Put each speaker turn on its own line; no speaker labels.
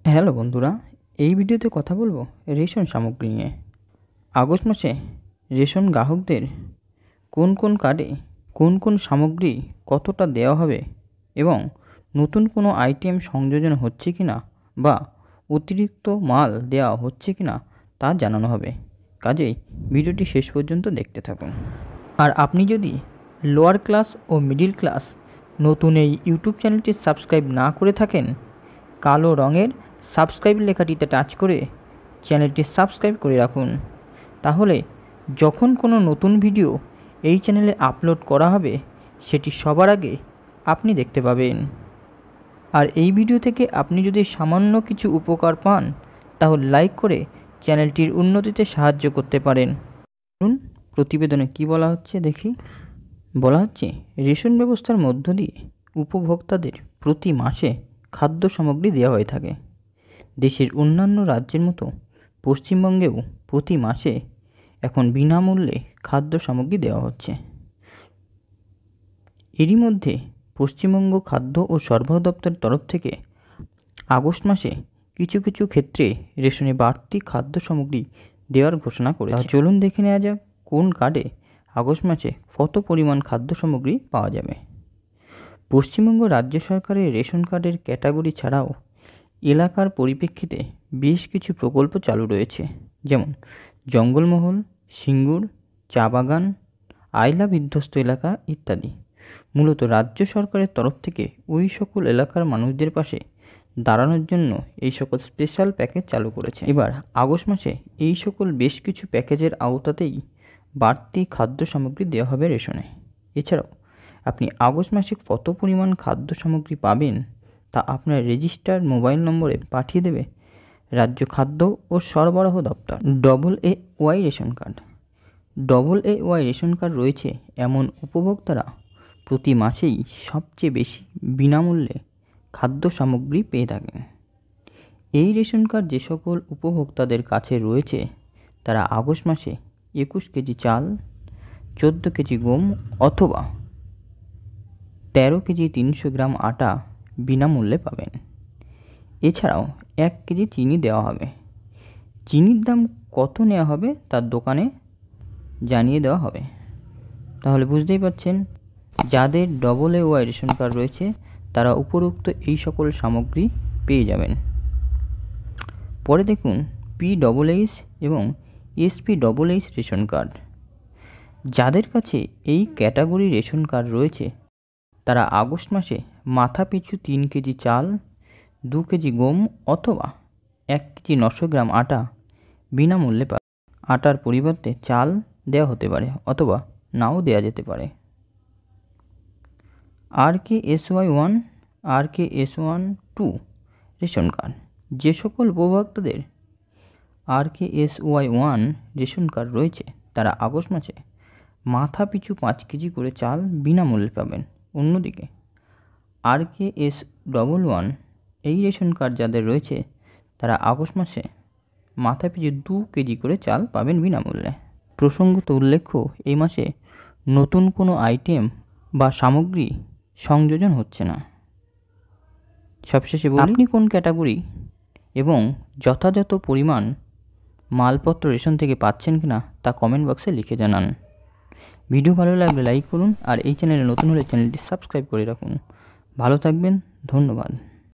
Hello বন্ধুরা, এই ভিডিওতে কথা বলবো রেশন সামগ্রী নিয়ে। আগস্ট মাসে রেশন গ্রাহকদের কোন কোন কার্ডে কোন কোন সামগ্রী কতটা দেওয়া হবে এবং নতুন কোনো আইটেম সংযোজন হচ্ছে কিনা বা অতিরিক্ত মাল দেওয়া হচ্ছে কিনা তা জানানো হবে। কাজেই ভিডিওটি শেষ পর্যন্ত দেখতে থাকুন। আর আপনি যদি লোয়ার ক্লাস ও মিডিল ক্লাস নতুন এই ইউটিউব চ্যানেলটি সাবস্ক্রাইব না করে থাকেন, কালো রঙের সাবস্ক্রাইব লেখাটিতে টাচ করে চ্যানেলটি সাবস্ক্রাইব করে রাখুন। তাহলে যখন কোনো নতুন ভিডিও এই চ্যানেলে আপলোড করা হবে সেটি সবার আগে আপনি দেখতে পাবেন। আর এই ভিডিও থেকে আপনি যদি সামান্য কিছু উপকার পান তাহলে লাইক করে চ্যানেলটির উন্নতিতে সাহায্য করতে পারেন। প্রতিবেদনে কি বলা হচ্ছে দেখি। বলা হচ্ছে, রেশন ব্যবস্থার মধ্য দিয়ে উপভোক্তাদের প্রতি মাসে খাদ্য সামগ্রী দেওয়া হয়ে থাকে। দেশের অন্যান্য রাজ্যের মতো পশ্চিমবঙ্গেও প্রতি মাসে এখন বিনামূল্যে খাদ্য সামগ্রী দেওয়া হচ্ছে। এরই মধ্যে পশ্চিমবঙ্গ খাদ্য ও সরবরাহ দপ্তরের তরফ থেকে আগস্ট মাসে কিছু কিছু ক্ষেত্রে রেশনে বাড়তি খাদ্য সামগ্রী দেওয়ার ঘোষণা করেছে। চলুন দেখে নেওয়া যাক কোন কার্ডে আগস্ট মাসে কত পরিমাণ খাদ্য সামগ্রী পাওয়া যাবে। পশ্চিমবঙ্গ রাজ্য সরকারের রেশন কার্ডের ক্যাটাগরি ছাড়াও এলাকার পরিপ্রেক্ষিতে বেশ কিছু প্রকল্প চালু রয়েছে, যেমন জঙ্গলমহল, সিঙ্গুর, চা বাগান, আইলা বিধ্বস্ত এলাকা ইত্যাদি। মূলত রাজ্য সরকারের তরফ থেকে ওই সকল এলাকার মানুষদের পাশে দাঁড়ানোর জন্য এই সকল স্পেশাল প্যাকেজ চালু করেছে। এবার আগস্ট মাসে এই সকল বেশ কিছু প্যাকেজের আওতাতেই বাড়তি খাদ্য সামগ্রী দেওয়া হবে রেশনে। এছাড়াও আপনি আগস্ট মাসে কত পরিমাণ খাদ্য সামগ্রী পাবেন তা আপনার রেজিস্টার্ড মোবাইল নম্বরে পাঠিয়ে দেবে রাজ্য খাদ্য ও সরবরাহ দপ্তর। AA ration card. AA ration card রয়েছে এমন উপভোক্তারা প্রতি মাসেই সবচেয়ে বেশি বিনামূল্যে খাদ্য সামগ্রী পেয়ে থাকেন। এই রেশন কার্ড যে সকল উপভোক্তাদের কাছে রয়েছে তারা আগস্ট মাসে 21 কেজি চাল, 14 কেজি গম অথবা 13 কেজি 300 গ্রাম আটা বিনামূল্যে পাবেন। এছাড়াও 1 কেজি চিনি দেওয়া হবে। চিনির দাম কত নেওয়া হবে তার দোকানে জানিয়ে দেওয়া হবে। তাহলে বুঝতেই পারছেন, যাদের AA রেশন কার্ড রয়েছে তারা উপরোক্ত এই সকল সামগ্রী পেয়ে যাবেন। পরে দেখুন PHH এবং SPHH রেশন কার্ড। যাদের কাছে এই ক্যাটাগরি রেশন কার্ড রয়েছে তারা আগস্ট মাসে মাথাপিছু 3 কেজি চাল, 2 কেজি গম অথবা 1 কেজি 900 গ্রাম আটা বিনামূল্যে পাবে। আটার পরিবর্তে চাল দেওয়া হতে পারে অথবা নাও দেওয়া যেতে পারে। RKSY1, RKSY2 ration card. যে সকল উপভোক্তাদের RKSY1 রেশন কার্ড রয়েছে তারা আগস্ট মাসে মাথাপিছু 5 কেজি করে চাল বিনামূল্যে পাবেন। অন্যদিকে RKS11 এই রেশন কার্ড যাদের রয়েছে তারা আগস্ট মাসে মাথাপিছু 2 কেজি করে চাল পাবেন বিনামূল্যে। প্রসঙ্গত উল্লেখ্য, এই মাসে নতুন কোনো আইটেম বা সামগ্রী সংযোজন হচ্ছে না। সবশেষে বলি, আপনি কোন ক্যাটাগরি এবং যথাযথ পরিমাণ মালপত্র রেশন থেকে পাচ্ছেন কিনা তা কমেন্ট বক্সে লিখে জানান। ভিডিও ভালো লাগলে লাইক করুন আর এই চ্যানেলে নতুন হলে চ্যানেলটি সাবস্ক্রাইব করে রাখুন। ভালো থাকবেন, ধন্যবাদ।